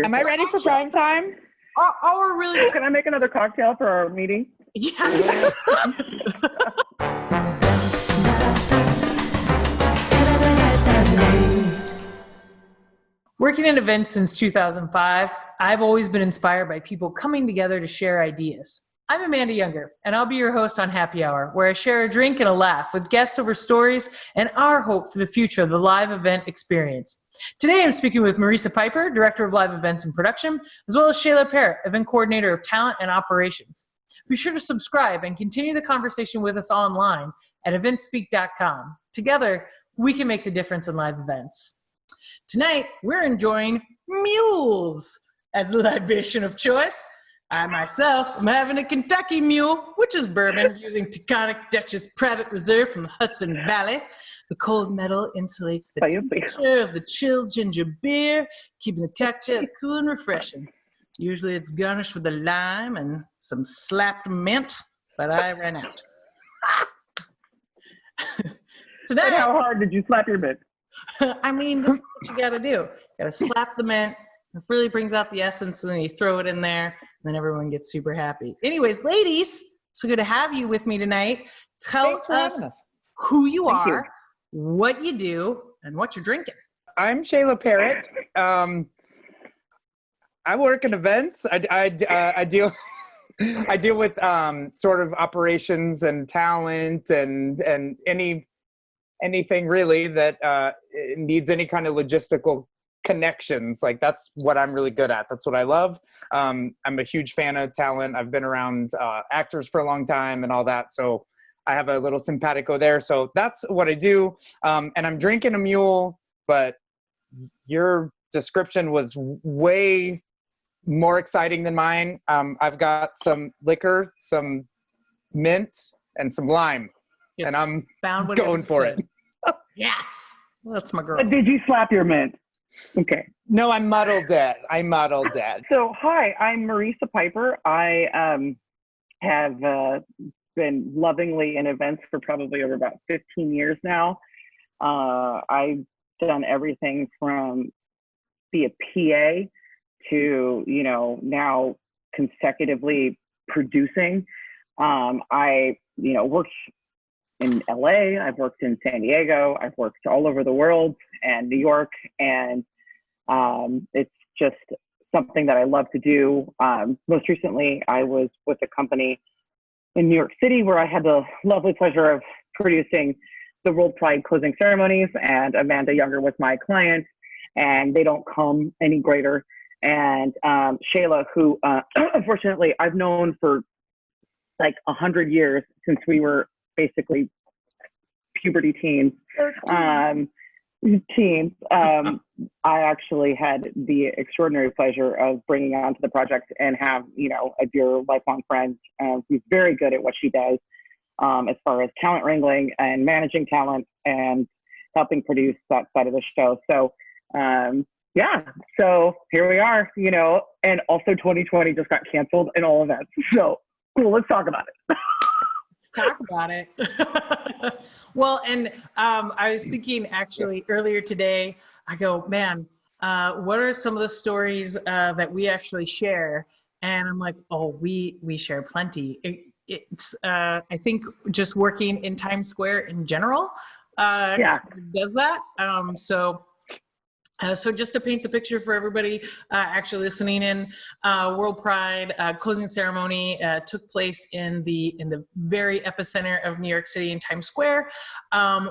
Am I ready for prime time? We're really. Can I make another cocktail for our meeting? Yes. Working in events since 2005, I've always been inspired by people coming together to share ideas. I'm Amanda Younger, and I'll be your host on Happy Hour, where I share a drink and a laugh with guests over stories and our hope for the future of the live event experience. Today, I'm speaking with Marissa Piper, Director of Live Events and Production, as well as Shaela Parrot, Event Coordinator of Talent and Operations. Be sure to subscribe and continue the conversation with us online at eventspeak.com. Together, we can make the difference in live events. Tonight, we're enjoying mules as the libation of choice. I myself am having a Kentucky mule, which is bourbon, using Taconic Dutchess Private Reserve from the Hudson Valley. The cold metal insulates the temperature of the chilled ginger beer, keeping the cocktail cool and refreshing. Usually it's garnished with a lime and some slapped mint, but I ran out. Today, how hard did you slap your mint? I mean, this is what you gotta do. You gotta slap the mint. It really brings out the essence, and then you throw it in there, and then everyone gets super happy. Anyways, ladies, so good to have you with me tonight. Tell us who you are, what you do, and what you're drinking. I'm Shaela Parrot. I work in events. I deal I deal with sort of operations and talent and anything really that needs any kind of logistical connections. Like, that's what I'm really good at. That's what I love. I'm a huge fan of talent. I've been around actors for a long time and all that. So I have a little simpatico there. So that's what I do. And I'm drinking a mule, but your description was way more exciting than mine. I've got some liquor, some mint, and some lime. Yes, and I'm going for it. Yes. Well, that's my girl. But did you slap your mint? Okay. No, I muddled it. So, hi, I'm Marissa Piper. I have been lovingly in events for probably over about 15 years now. I've done everything from be a PA to, now consecutively producing. I, worked in LA, I've worked in San Diego, I've worked all over the world and New York, and it's just something that I love to do. Most recently, I was with a company in New York City where I had the lovely pleasure of producing the WorldPride Closing Ceremonies, and Amanda Younger was my client, and they don't come any greater. And Shaela, who unfortunately I've known for like 100 years, since we were basically puberty teens. I actually had the extraordinary pleasure of bringing onto the project and have, a dear lifelong friend who's very good at what she does as far as talent wrangling and managing talent and helping produce that side of the show. So, so here we are, and also 2020 just got canceled in all events. So cool, let's talk about it. Talk about it. Well, and I was thinking actually earlier today, I go, man, what are some of the stories that we actually share? And I'm like, oh, we share plenty. It's I think just working in Times Square in general does that. So just to paint the picture for everybody actually listening in, WorldPride Closing Ceremony took place in the very epicenter of New York City in Times Square,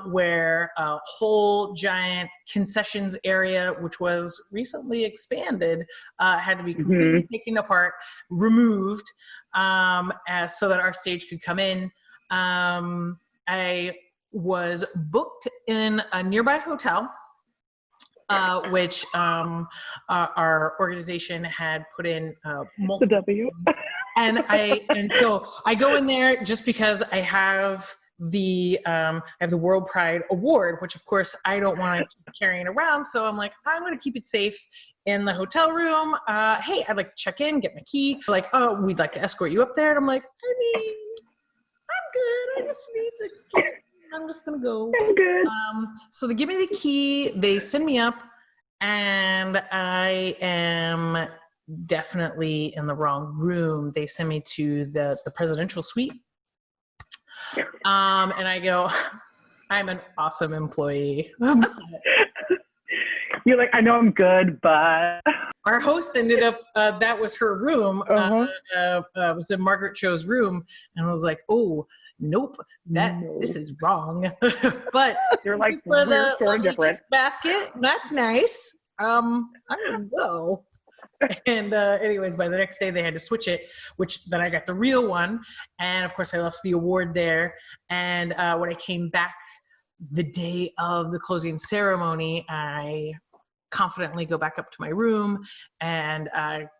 where a whole giant concessions area, which was recently expanded, had to be completely taken apart, removed, so that our stage could come in. I was booked in a nearby hotel, which our organization had put in multiple. And so I go in there just because I have the WorldPride Award, which of course I don't want to keep carrying around. So I'm like, I'm going to keep it safe in the hotel room. Hey, I'd like to check in, get my key. Like, oh, we'd like to escort you up there. And I'm like, I'm good. I just need the key. I'm just going to go. I'm good. So they give me the key. They send me up. and I am definitely in the wrong room. They send me to the presidential suite. And I go, I'm an awesome employee. You're like, I know I'm good, but our host ended up, that was her room. Was in Margaret Cho's room. And I was like, oh, nope, this is wrong. But you're like, for we're sort of different. Basket, that's nice. I'm gonna go. And anyways, by the next day they had to switch it, which then I got the real one. And of course I left the award there. And when I came back the day of the closing ceremony, I confidently go back up to my room and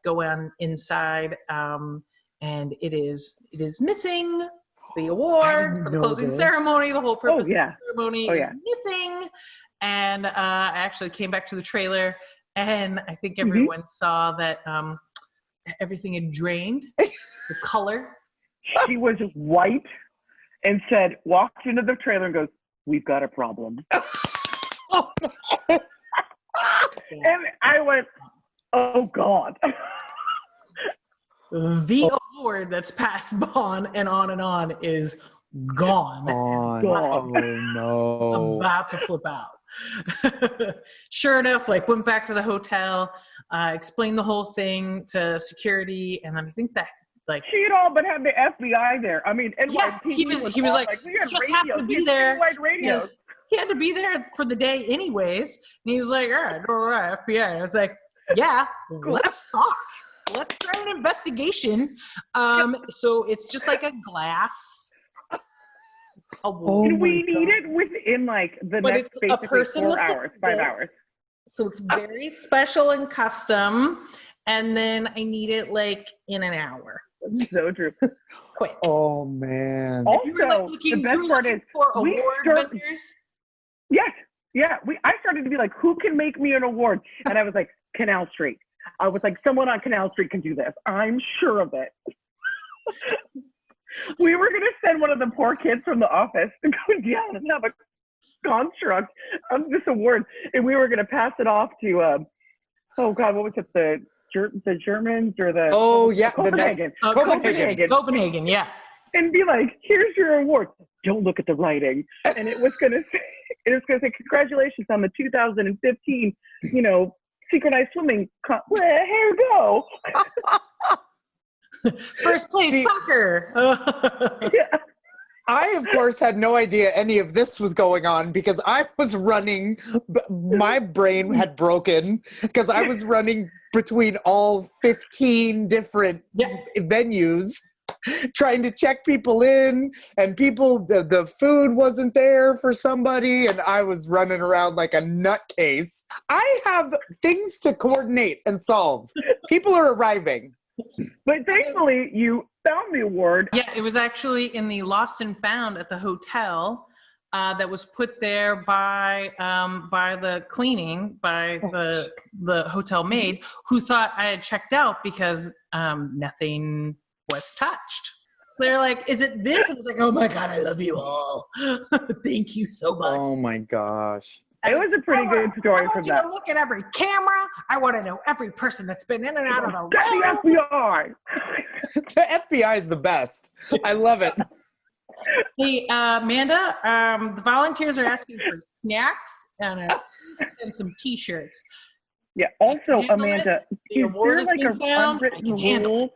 go on inside. And it is missing the award for the closing ceremony. The whole purpose of the ceremony is missing. And I actually came back to the trailer, and I think everyone saw that everything had drained, the color. She was white and said, walked into the trailer and goes, we've got a problem. And I went, oh God. The award that's passed on and on is gone. Oh no. About to flip out. Sure enough, like went back to the hotel, explained the whole thing to security, and then I think that like she had all but had the FBI there. I mean, NYPD he was like we had just radios. happened to be there. Radios. He had to be there for the day anyways. And he was like, all right, FBI. I was like, yeah, let's talk. Let's try an investigation. So it's just like a glass. And we need it within like the next basically 4 hours, 5 hours. So it's very special and custom. And then I need it like in an hour. So true. Quick. Oh man. Also, the best part is for award vendors. Yes. Yeah. I started to be like, who can make me an award? And I was like, Canal Street. I was like, someone on Canal Street can do this. I'm sure of it. We were going to send one of the poor kids from the office to go down and have a construct of this award. And we were going to pass it off to, oh God, what was it? The Germans or the Copenhagen. Copenhagen, yeah. And be like, here's your award. Don't look at the writing. And it was going to say, congratulations on the 2015, synchronized swimming. Here we go. First place soccer. Yeah. I, of course, had no idea any of this was going on because I was running. My brain had broken because I was running between all 15 different venues, trying to check people in, and the food wasn't there for somebody, and I was running around like a nutcase. I have things to coordinate and solve. People are arriving. But thankfully, you found the award. Yeah, it was actually in the lost and found at the hotel that was put there by the cleaning, by the hotel maid, who thought I had checked out because nothing was touched. They're like, is it this? I was like, oh my God, I love you all. Thank you so much. Oh my gosh. It was a pretty good story from that. I want you to look at every camera. I want to know every person that's been in and out of the room. The FBI. The FBI is the best. I love it. Hey, Amanda, the volunteers are asking for snacks and some T-shirts. Yeah. Also, Amanda, is there like a unwritten rule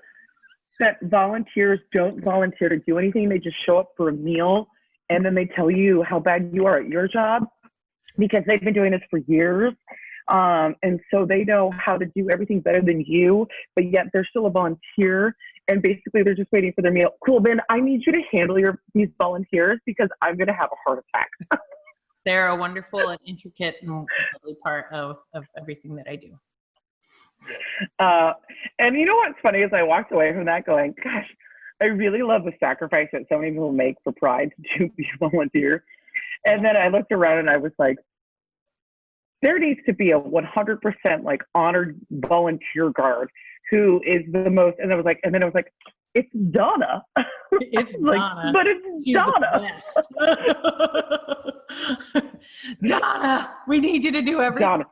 that volunteers don't volunteer to do anything? They just show up for a meal and then they tell you how bad you are at your job? Because they've been doing this for years. And so they know how to do everything better than you, but yet they're still a volunteer. And basically they're just waiting for their meal. Cool, Ben, I need you to handle these volunteers because I'm going to have a heart attack. They're a wonderful and intricate and lovely part of everything that I do. And you know what's funny is I walked away from that going, gosh, I really love the sacrifice that so many people make for pride to be a volunteer. And then I looked around and I was like, there needs to be a 100% like honored volunteer guard who is the most, and then I was like, it's Donna. It's like, Donna. But it's She's Donna. Donna, we need you to do everything. Donna.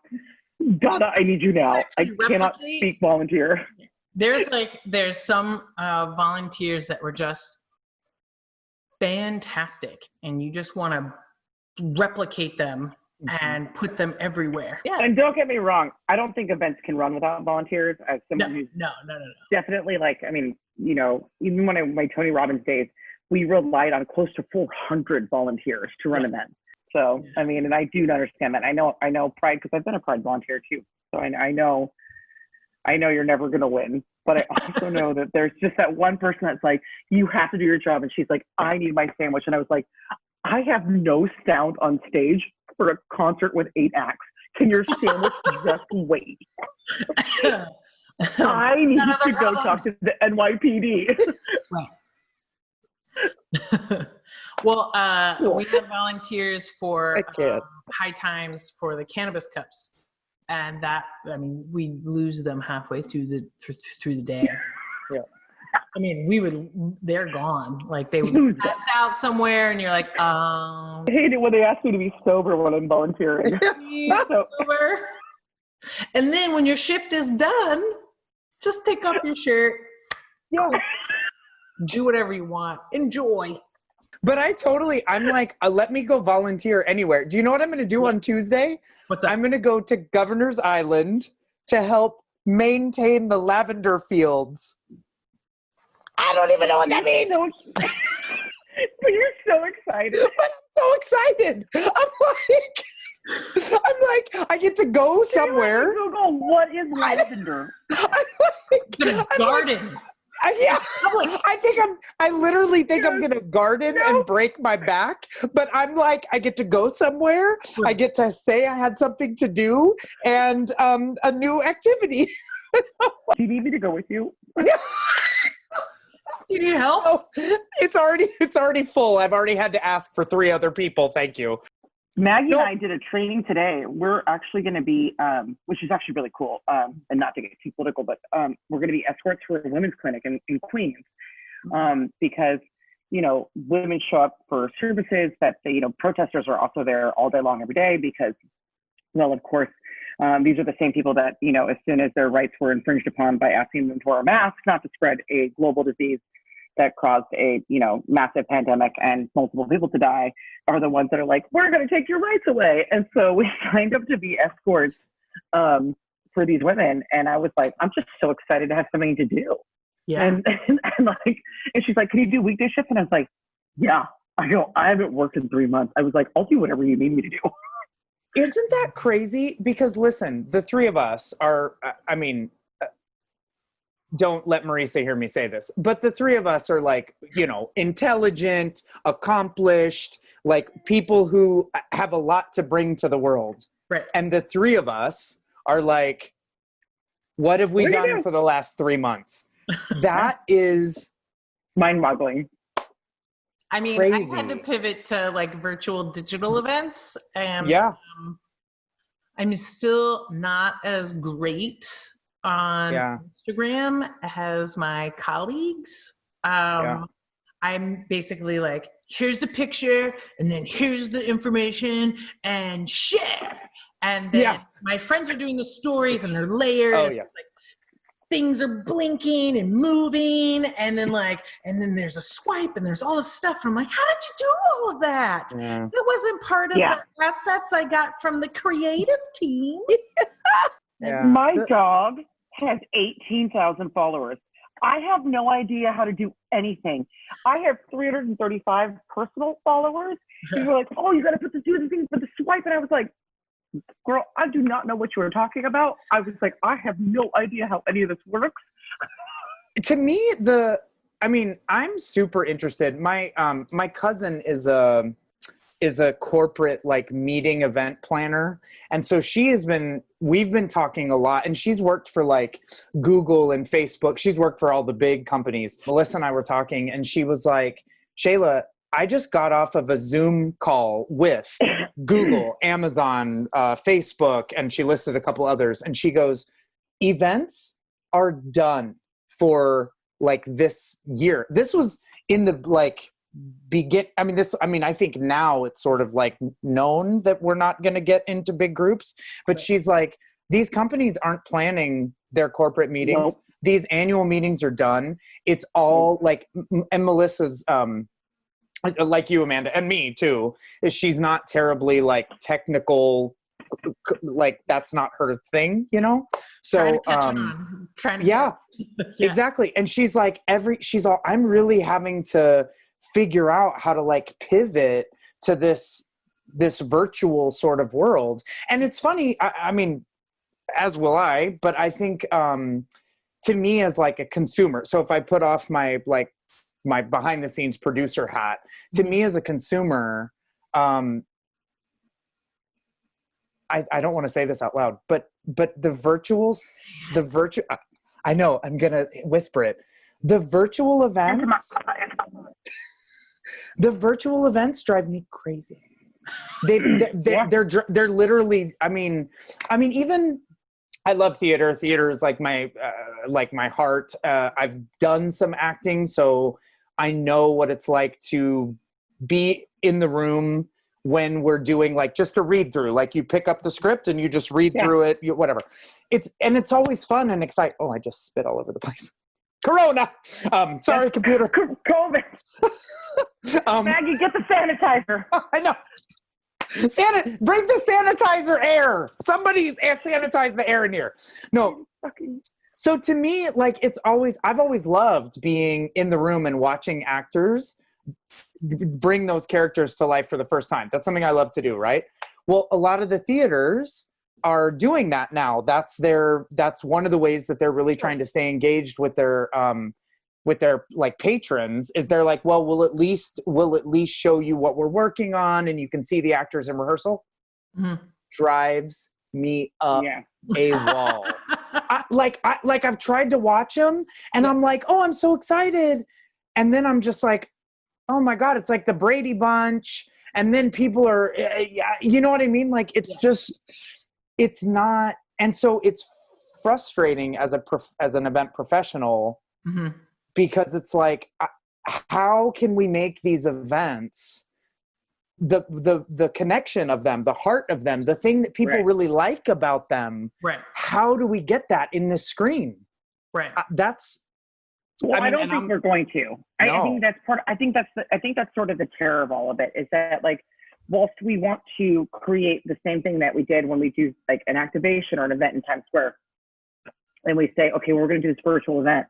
Donna, I need you now. I cannot replicate- speak volunteer. There's some volunteers that were just fantastic, and you just want to replicate them and put them everywhere. Yeah. And don't get me wrong, I don't think events can run without volunteers. As someone who's No. definitely like, I mean, you know, even when my Tony Robbins days, we relied on close to 400 volunteers to run events. So, I mean, and I do understand that. I know Pride, because I've been a Pride volunteer too. So I know you're never going to win, but I also know that there's just that one person that's like, you have to do your job. And she's like, I need my sandwich. And I was like, I have no sound on stage for a concert with 8 acts. Can your sandwich just wait? I need to go talk to the NYPD. Well, we have volunteers for high times for the cannabis cups. And that, I mean, we lose them halfway through the day. Yeah. I mean, they're gone. Like they would pass out somewhere, and you're like, I hate it when they ask me to be sober when I'm volunteering. sober. And then when your shift is done, just take off your shirt. Yeah. Do whatever you want. Enjoy. But I'm like, let me go volunteer anywhere. Do you know what I'm going to do on Tuesday? What's that? I'm going to go to Governor's Island to help maintain the lavender fields. I don't even know what that means. But you're so excited. But I'm so excited. I'm like, I get to go somewhere. Google, what is lavender? Garden. I literally think I'm going to garden and break my back, but I'm like, I get to go somewhere. I get to say I had something to do and a new activity. Do you need me to go with you? You need help? Oh, it's already full. I've already had to ask for 3 other people. Thank you. Maggie and I did a training today. We're actually going to be, which is actually really cool, and not to get too political, but we're going to be escorts for a women's clinic in Queens, because, you know, women show up for services that, protesters are also there all day long every day because, well, of course, these are the same people that, as soon as their rights were infringed upon by asking them to wear a mask, not to spread a global disease that caused a, massive pandemic and multiple people to die, are the ones that are like, we're going to take your rights away. And so we signed up to be escorts for these women. And I was like, I'm just so excited to have something to do. Yeah. And she's like, can you do weekday shifts? And I was like, yeah. I go, I haven't worked in 3 months. I was like, I'll do whatever you need me to do. Isn't that crazy? Because listen, the 3 of us are, don't let Marissa hear me say this, but the 3 of us are like, intelligent, accomplished, like people who have a lot to bring to the world. Right. And the 3 of us are like, what have we done for the last 3 months? That is mind-boggling. I mean, crazy. I had to pivot to like virtual digital events, and I'm still not as great on Instagram as my colleagues. I'm basically like, here's the picture, and then here's the information, and share. And then my friends are doing the stories, and they're layered. Oh, and like things are blinking and moving, and then there's a swipe, and there's all this stuff. And I'm like, how did you do all of that? Yeah. It wasn't part of the assets I got from the creative team. My dog has 18,000 followers. I have no idea how to do anything. I have 335 personal followers. People were like, oh, you got to do the thing for the swipe. And I was like, girl, I do not know what you were talking about. I was like, I have no idea how any of this works. To me, I'm super interested. My cousin is a corporate like meeting event planner. And so we've been talking a lot, and she's worked for like Google and Facebook. She's worked for all the big companies. Melissa and I were talking, and she was like, Shaela, I just got off of a Zoom call with Google, Amazon, Facebook, and she listed a couple others. And she goes, events are done for like this year. This was in the like I think now it's sort of like known that we're not going to get into big groups, but she's like, these companies aren't planning their corporate meetings. Nope. These annual meetings are done. It's all like, and Melissa's, like you, Amanda, and me too, is she's not terribly like technical, like that's not her thing, you know? So, yeah, exactly. And she's like, I'm really having to figure out how to like pivot to this virtual sort of world. And it's funny, I mean, as will I, but I think, to me as like a consumer, so if I put off my behind the scenes producer hat, to me as a consumer, I don't want to say this out loud, but the virtual, I know I'm going to whisper it. The virtual events drive me crazy. They're literally, I mean, even, I love theater. Theater is like my heart. I've done some acting, so I know what it's like to be in the room when we're doing like just a read through. Like you pick up the script and you just read through it, whatever. It's always fun and exciting. Oh, I just spit all over the place. Corona. Sorry, computer. COVID. Maggie, get the sanitizer. I know. Bring the sanitizer air. Somebody's sanitize the air in here. No. So to me, like I've always loved being in the room and watching actors bring those characters to life for the first time. That's something I love to do, right? Well, a lot of the theaters are doing that now. That's one of the ways that they're really trying to stay engaged with their like patrons, is they're like, well, we'll at least show you what we're working on and you can see the actors in rehearsal. Drives me up a wall. I've tried to watch them and I'm like, oh, I'm so excited. And then I'm just like, oh my God, it's like the Brady Bunch. And then people are, you know what I mean? Like, it's just, it's not. And so it's frustrating as an event professional, because it's like, how can we make these events, the connection of them, the heart of them, the thing that people really like about them, how do we get that in this screen? Well, I don't think we're going to. I think that's sort of the terror of all of it, is that like, whilst we want to create the same thing that we did when we do like an activation or an event in Times Square, and we say, okay, we're going to do this virtual event,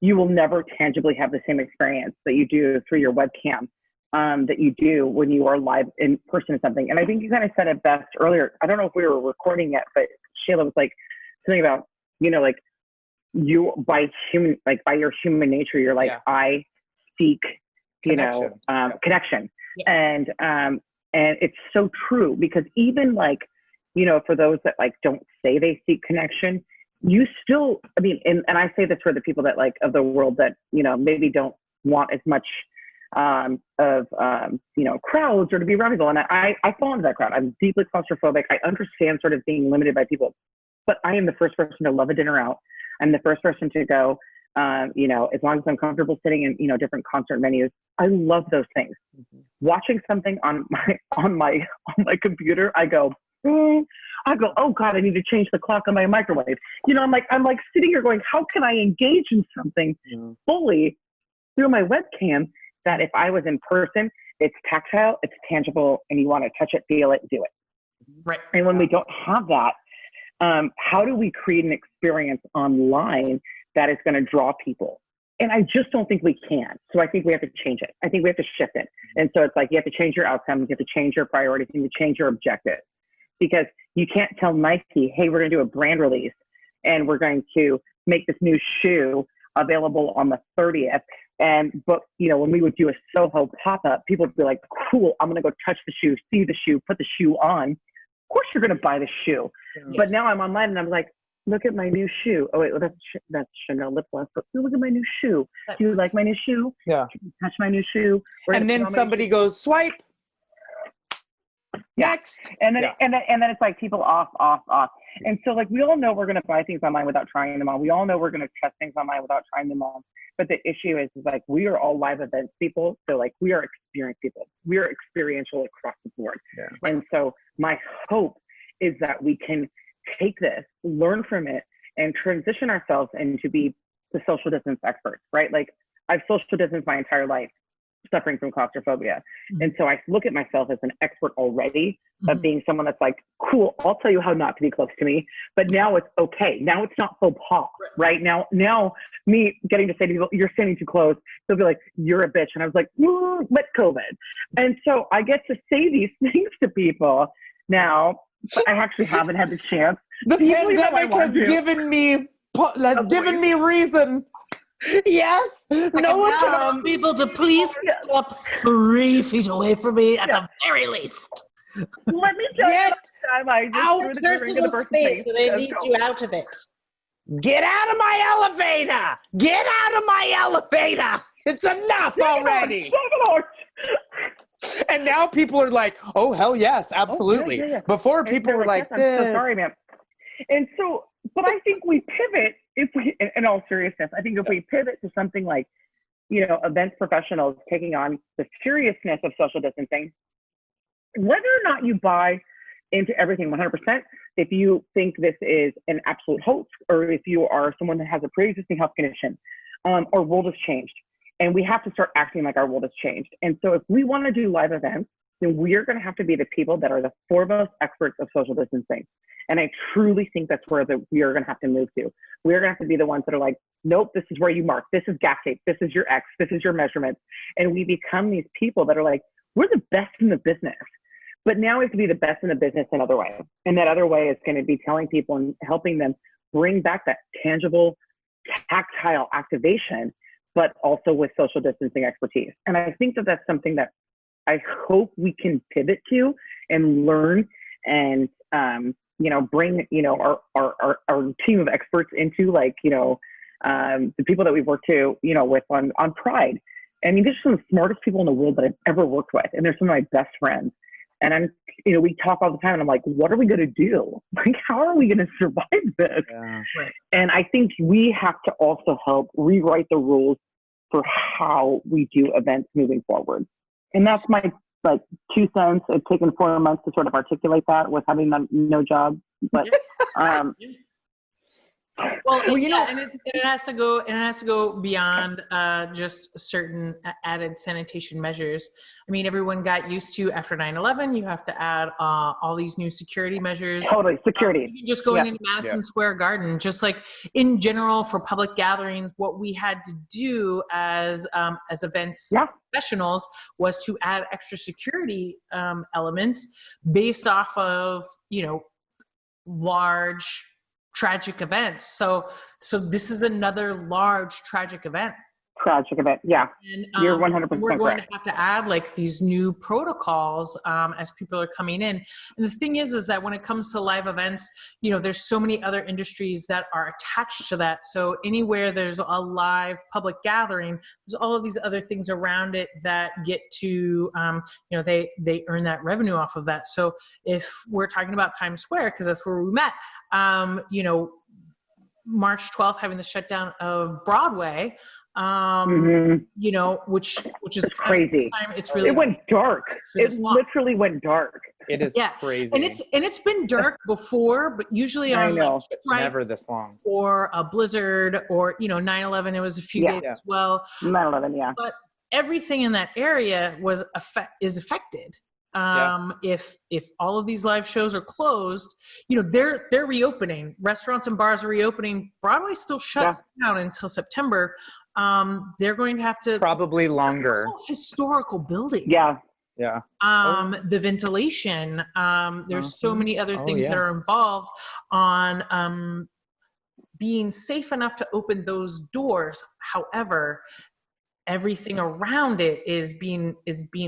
you will never tangibly have the same experience that you do through your webcam, that you do when you are live in person or something. And I think you kind of said it best earlier. I don't know if we were recording yet, but Shaela was like something about, you know, like you by your human nature, you're like, I seek, connection. Connection. And it's so true, because even like, you know, for those that like don't say they seek connection, you still, I mean, and I say this for the people that like of the world that, you know, maybe don't want as much you know, crowds or to be around people. And I fall into that crowd. I'm deeply claustrophobic. I understand sort of being limited by people, but I am the first person to love a dinner out. I'm the first person to go, you know, as long as I'm comfortable sitting in, you know, different concert venues. I love those things. Watching something on my computer, I go, oh God, I need to change the clock on my microwave. You know, I'm like sitting here going, how can I engage in something fully through my webcam that if I was in person, it's tactile, it's tangible, and you want to touch it, feel it, do it. Right. And when we don't have that, how do we create an experience online that is going to draw people? And I just don't think we can. So I think we have to change it. I think we have to shift it. And so it's like, you have to change your outcomes, you have to change your priorities, you have to change your objectives. Because you can't tell Nike, hey, we're going to do a brand release and we're going to make this new shoe available on the 30th. But you know, when we would do a Soho pop-up, people would be like, cool, I'm going to go touch the shoe, see the shoe, put the shoe on. Of course you're going to buy the shoe. Yes. But now I'm online and I'm like, look at my new shoe. Oh wait, well, that's Chanel lip gloss, but look at my new shoe. Do you like my new shoe? Yeah. Touch my new shoe. And then somebody goes, swipe. Next. And then it's like people off. And so like, we all know we're going to buy things online without trying them on. We all know we're going to test things online without trying them on. But the issue is like, we are all live events people. So like, we are experienced people. We are experiential across the board. Yeah. And so my hope is that we can take this, learn from it, and transition ourselves into be the social distance experts, right? Like I've social distanced my entire life, suffering from claustrophobia. And so I look at myself as an expert already of being someone that's like, cool, I'll tell you how not to be close to me, but now it's okay. Now it's not faux pas, right? Now me getting to say to people, you're standing too close, they'll be like, you're a bitch. And I was like, let COVID. And so I get to say these things to people now, but I actually haven't had the chance. The pandemic has given me reason. Yes. No one can tell people to please step 3 feet away from me at the very least. Let me tell you, time I just out threw the personal drink in the person's space, face. and I need you out of it. Get out of my elevator! Get out of my elevator! It's enough already. And now people are like, "Oh hell yes, absolutely." Oh, yeah. Before people were like, "I'm so sorry, ma'am." And so, but I think we pivot if we, in all seriousness, I think if we pivot to something like, events professionals taking on the seriousness of social distancing, whether or not you buy into everything 100%, if you think this is an absolute hoax, or if you are someone that has a pre-existing health condition, our world has changed, and we have to start acting like our world has changed. And so if we want to do live events, then we are going to have to be the people that are the foremost experts of social distancing. And I truly think that's where we are going to have to move to. We're going to have to be the ones that are like, nope, this is where you mark. This is gas tape. This is your X. This is your measurements. And we become these people that are like, we're the best in the business. But now we have to be the best in the business another way. And that other way is going to be telling people and helping them bring back that tangible, tactile activation, but also with social distancing expertise. And I think that that's something that I hope we can pivot to and learn and, bring, our team of experts into, like, the people that we've worked with on Pride. I mean, these are some of the smartest people in the world that I've ever worked with. And they're some of my best friends. And we talk all the time, and I'm like, what are we going to do? Like, how are we going to survive this? Yeah. Right. And I think we have to also help rewrite the rules for how we do events moving forward. And that's my 2 cents. It's taken 4 months to sort of articulate that with having no job. But and it has to go. And it has to go beyond just certain added sanitation measures. I mean, everyone got used to after 9/11. You have to add all these new security measures. Totally, security. Even just going into Madison Square Garden, just like in general for public gatherings, what we had to do as events professionals was to add extra security elements based off of large tragic events. So this is another large tragic event. Yeah. And, you're 100% we're going correct. to have to add like these new protocols as people are coming in. And the thing is that when it comes to live events, there's so many other industries that are attached to that. So anywhere there's a live public gathering, there's all of these other things around it that get to, they earn that revenue off of that. So if we're talking about Times Square, because that's where we met, March 12th having the shutdown of Broadway, which is crazy. It went dark. It literally went dark. It is crazy. And it's been dark before, but usually on never this long. Or a blizzard or 9/11. It was a few days as well. 9/11, yeah. But everything in that area is affected. If all of these live shows are closed, they're reopening. Restaurants and bars are reopening. Broadway's still shut down until September. They're going to have to probably longer. Historical buildings. Yeah. The ventilation. There's so many other things that are involved on being safe enough to open those doors. However, everything around it is being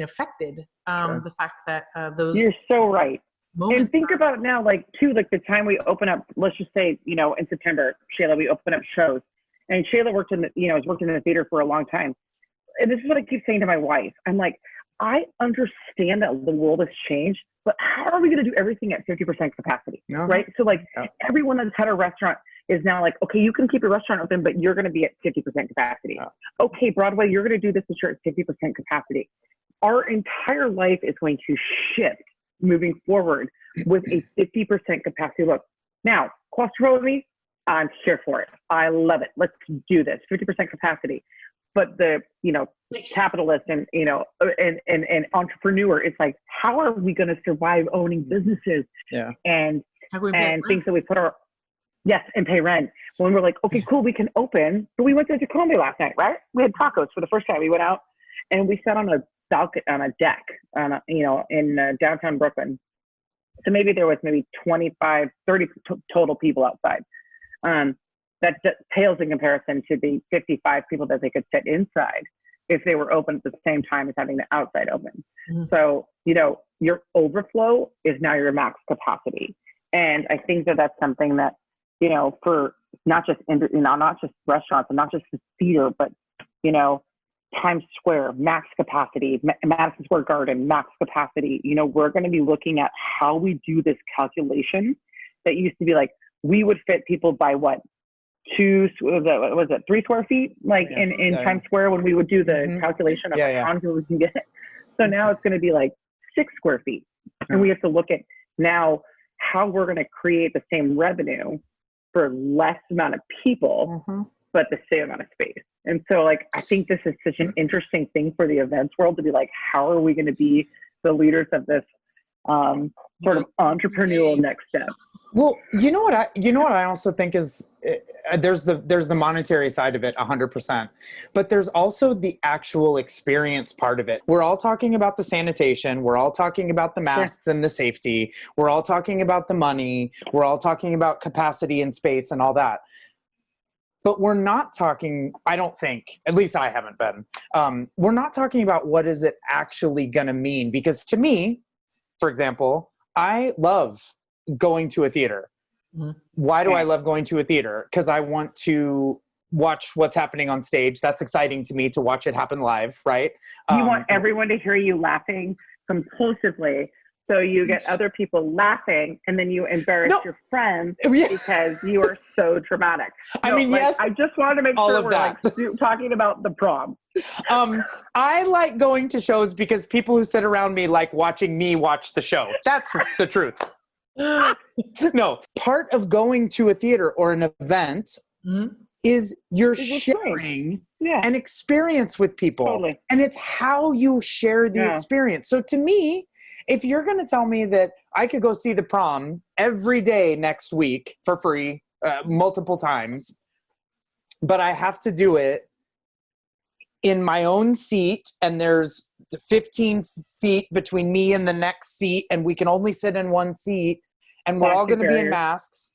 affected. The fact that those you're so right. And think about it now, the time we open up, let's just say, in September, Shaela, we open up shows. And Shaela worked in the theater for a long time. And this is what I keep saying to my wife. I'm like, I understand that the world has changed, but how are we going to do everything at 50% capacity, right? So everyone that's had a restaurant is now like, okay, you can keep your restaurant open, but you're going to be at 50% capacity. Okay, Broadway, you're going to do this, but you're at 50% capacity. Our entire life is going to shift moving forward with a 50% capacity. Look, Now, claustrophobia, I'm here for it. I love it. Let's do this. 50% capacity. But the, capitalist and, and entrepreneur, it's like, how are we going to survive owning businesses? Yeah. And things that we put and pay rent. When we're like, okay, cool, we can open. But we went to Taconic last night, right? We had tacos for the first time. We went out and we sat on a balcony, on a deck, in downtown Brooklyn. So maybe there was 25, 30 total people outside. That pales in comparison to the 55 people that they could sit inside if they were open at the same time as having the outside open. Mm-hmm. So, your overflow is now your max capacity. And I think that that's something that, for not just restaurants and not just the theater, but, Times Square, max capacity, Madison Square Garden, max capacity. We're going to be looking at how we do this calculation that used to be like, we would fit people by what? 3 square feet? Like in Times Square when we would do the calculation of how many people we can get. So now it's going to be like 6 square feet. And we have to look at now how we're going to create the same revenue for less amount of people, but the same amount of space. And so like, I think this is such an interesting thing for the events world to be like, how are we going to be the leaders of this sort of entrepreneurial next step? Well, you know what I also think is there's the monetary side of it 100%, but there's also the actual experience part of it. We're all talking about the sanitation. We're all talking about the masks and the safety. We're all talking about the money. We're all talking about capacity and space and all that. But we're not talking, I don't think, at least I haven't been, we're not talking about what is it actually going to mean. Because to me, for example, I love going to a theater. Mm-hmm. Why do I love going to a theater? Because I want to watch what's happening on stage. That's exciting to me to watch it happen live, right? You want everyone to hear you laughing compulsively. So you get other people laughing and then you embarrass your friends because you are so dramatic. Yes. I just wanted to make sure we're talking about the prom. I like going to shows because people who sit around me like watching me watch the show. That's the truth. No, part of going to a theater or an event is you're sharing an experience with people. Totally. And it's how you share the experience. So to me, if you're going to tell me that I could go see the prom every day next week for free, multiple times, but I have to do it in my own seat and there's 15 feet between me and the next seat and we can only sit in one seat and we're all going to be in masks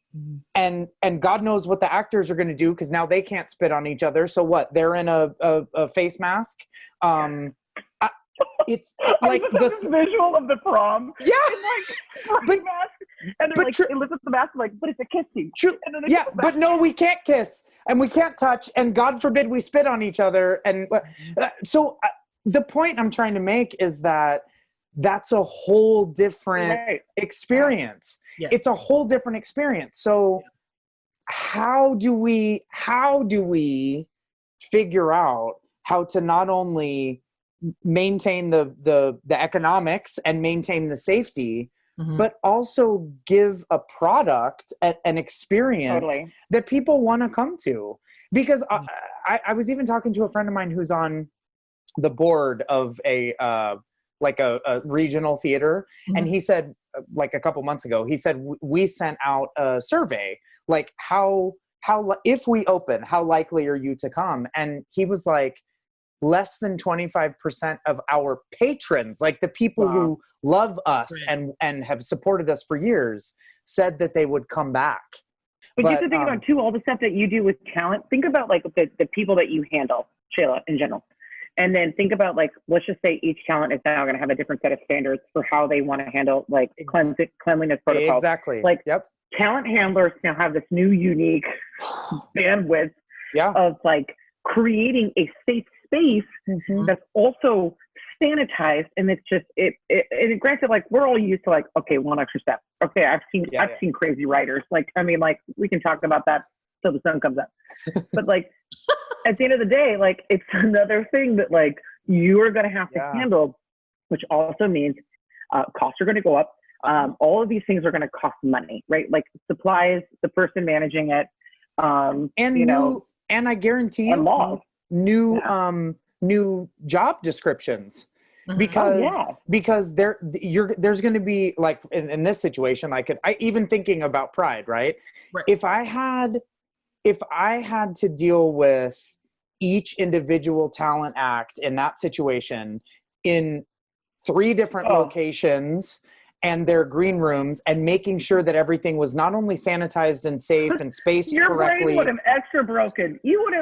and God knows what the actors are going to do because now they can't spit on each other. So what? They're in a face mask. It's like the visual of the prom. Yeah. Mask, and they're it lifts up the mask like, but it's a kissing. True. But no, we can't kiss and we can't touch and God forbid we spit on each other. And so the point I'm trying to make is that that's a whole different experience. Yeah. It's a whole different experience. So how do we figure out how to not only maintain the economics and maintain the safety, but also give a product, an experience that people want to come to. Because I was even talking to a friend of mine who's on the board of a regional theater. And he said, like a couple months ago, he said, we sent out a survey, like how if we open, how likely are you to come? And he was like, less than 25% of our patrons, like the people who love us and have supported us for years, said that they would come back. But you have to think about too, all the stuff that you do with talent. Think about like the people that you handle, Shaela, in general. And then think about like, let's just say each talent is now going to have a different set of standards for how they want to handle like cleanliness protocols. Exactly. Like talent handlers now have this new unique bandwidth of like creating a safe space that's also sanitized, and it's just and granted, like we're all used to like, okay, one extra step. Okay, I've seen crazy writers. Like, I mean, like we can talk about that till the sun comes up. But like at the end of the day, like it's another thing that like you are going to have to handle, which also means costs are going to go up. All of these things are going to cost money, right? Like supplies, the person managing it, and and I guarantee you, and laws. New job descriptions, Mhm. because there's going to be, like in this situation, I even thinking about Pride, right? Right. If I had to deal with each individual talent act in that situation in 3 different locations and their green rooms, and making sure that everything was not only sanitized and safe and spaced Your correctly. brain would have extra broken. You would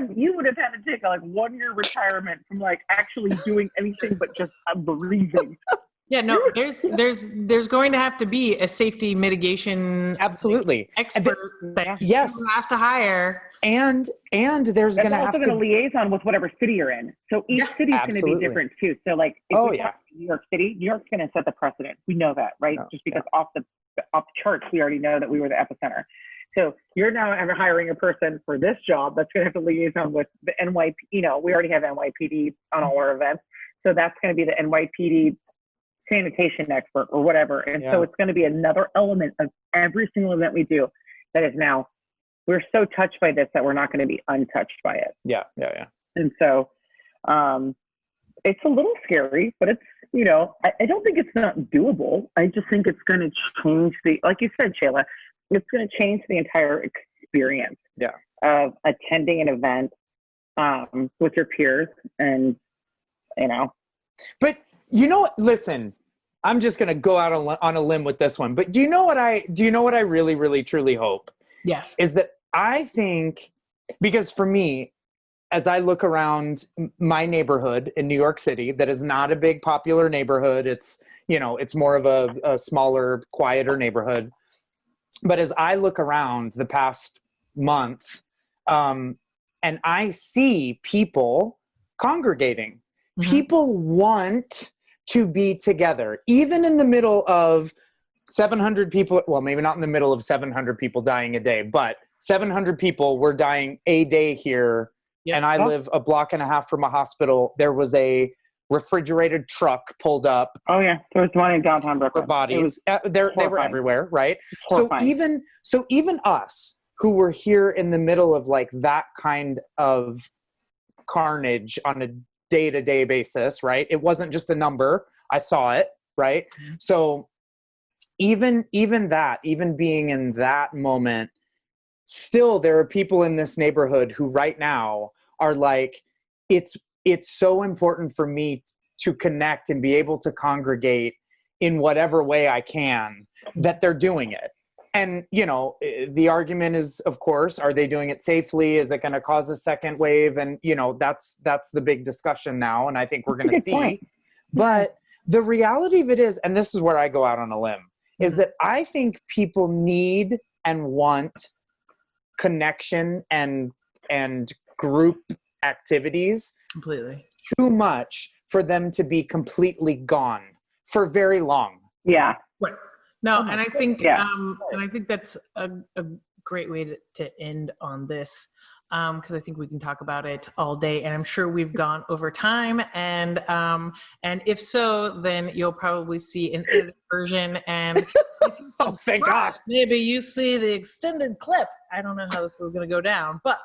have had to take a 1-year retirement from actually doing anything but just breathing. Yeah, no, there's going to have to be a safety mitigation Absolutely expert that yes, you have to hire. and there's going to have also to going to liaison with whatever city you're in. So each city is going to be different too. So if we talk New York City, New York's going to set the precedent. We know that, right? Just because off the charts, we already know that we were the epicenter. So you're now hiring a person for this job that's going to have to liaison with the NYPD. We already have NYPD on all our events. So that's going to be the NYPD sanitation expert or whatever. And so it's going to be another element of every single event we do that is now, we're so touched by this that we're not going to be untouched by it. Yeah. And so it's a little scary, but it's, I don't think it's not doable. I just think it's going to change like you said, Shaela, it's going to change the entire experience of attending an event with your peers and, But listen, I'm just going to go out on a limb with this one, but do you know what I really, really, truly hope? Yes. Is that I think, because for me, as I look around my neighborhood in New York City, that is not a big popular neighborhood. It's, it's more of a smaller, quieter neighborhood. But as I look around the past month, and I see people congregating, people want to be together, even in the middle of 700 people. Well, maybe not in the middle of 700 people dying a day, but 700 people were dying a day here. Yep. And I live a block and a half from a hospital. There was a refrigerated truck pulled up. Oh yeah, there was one in downtown Brooklyn. For bodies, they were everywhere, right? So even us who were here in the middle of that kind of carnage on a day-to-day basis, right? It wasn't just a number. I saw it, right? Mm-hmm. So even being in that moment, still there are people in this neighborhood who right now are it's so important for me to connect and be able to congregate in whatever way I can, that they're doing it. And, the argument is, of course, are they doing it safely? Is it going to cause a second wave? And, that's the big discussion now. And I think we're going to see. Point. But the reality of it is, and this is where I go out on a limb, is that I think people need and want connection and group activities completely too much for them to be completely gone for very long. Yeah. Right. No, and I think that's a great way to end on this, because I think we can talk about it all day, and I'm sure we've gone over time, and if so, then you'll probably see an edited version, and oh, thank God. Maybe you see the extended clip. I don't know how this is going to go down, but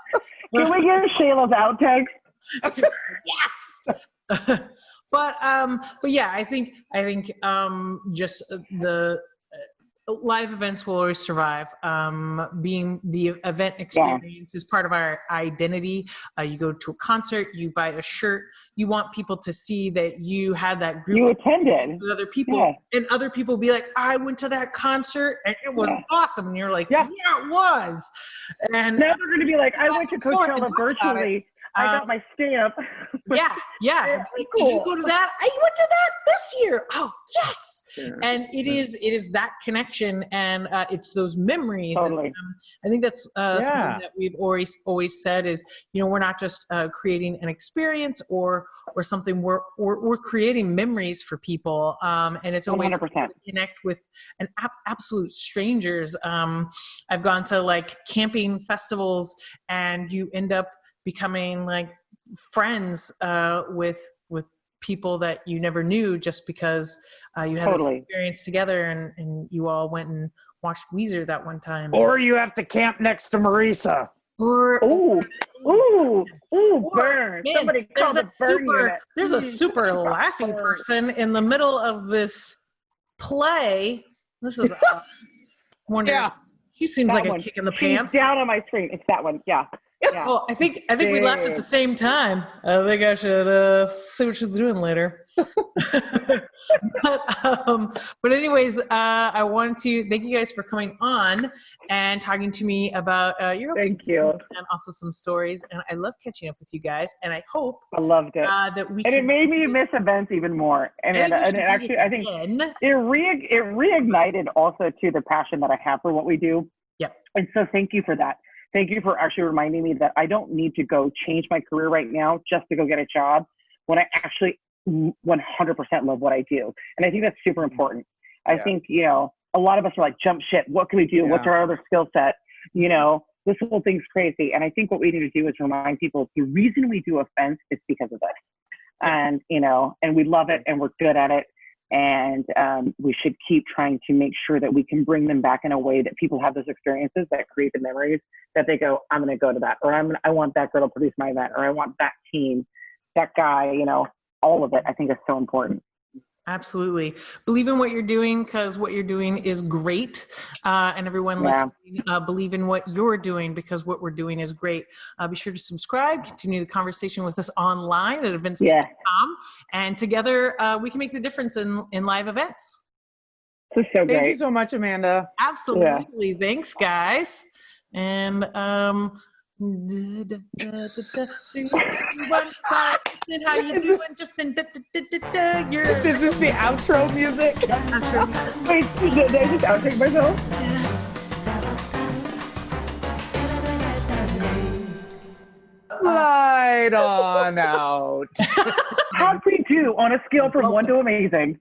can we get Shayla's outtakes? Yes. But yeah, I think just the live events will always survive. Being the event experience is part of our identity. You go to a concert, you buy a shirt, you want people to see that you had that group. You attended with other people, and other people be like, I went to that concert and it was awesome. And you're like, yeah, it was. And now they're going to be like, I went to Coachella virtually. I got my stamp. Yeah. Cool. Did you go to that? I went to that this year. Oh, yes. Yeah. And it is that connection, and it's those memories. Totally. And, I think that's something that we've always said is, we're not just creating an experience or something. We're creating memories for people, and it's a way to connect with an absolute strangers. I've gone to camping festivals, and you end up becoming friends with people that you never knew just because you had this experience together and you all went and watched Weezer that one time. Or you have to camp next to Marissa. Ooh, burn. Man, Somebody call the burn unit. There's a super laughy person in the middle of this play. This is wonder. She seems that like one. A kick in the She's pants. Down on my screen. It's that one. Yeah. Well, I think we laughed at the same time. I think I should see what she's doing later. But anyways, I wanted to thank you guys for coming on and talking to me about your Thank you. And also some stories. And I love catching up with you guys. And I hope I loved it. That we and it made me miss events even more. And it actually, I think it reignited also to the passion that I have for what we do. Yeah. And so thank you for that. Thank you for actually reminding me that I don't need to go change my career right now just to go get a job when I actually 100% love what I do. And I think that's super important. I think, a lot of us are like, jump ship. What can we do? What's our other skill set? This whole thing's crazy. And I think what we need to do is remind people the reason we do events is because of this. And, and we love it and we're good at it. And we should keep trying to make sure that we can bring them back in a way that people have those experiences that create the memories that they go, I'm going to go to that, or I want that girl to produce my event, or I want that team, that guy, all of it, I think is so important. Absolutely. Believe in what you're doing because what you're doing is great. And everyone listening, believe in what you're doing because what we're doing is great. Be sure to subscribe, continue the conversation with us online at events.com. And together we can make the difference in live events. This is so great. Thank you so much, Amanda. Absolutely. Yeah. Thanks, guys. And how you doing, Justin? This is the outro music. Wait, did I just outtake myself? Light on out. Happy 2 on a scale from 1 to amazing.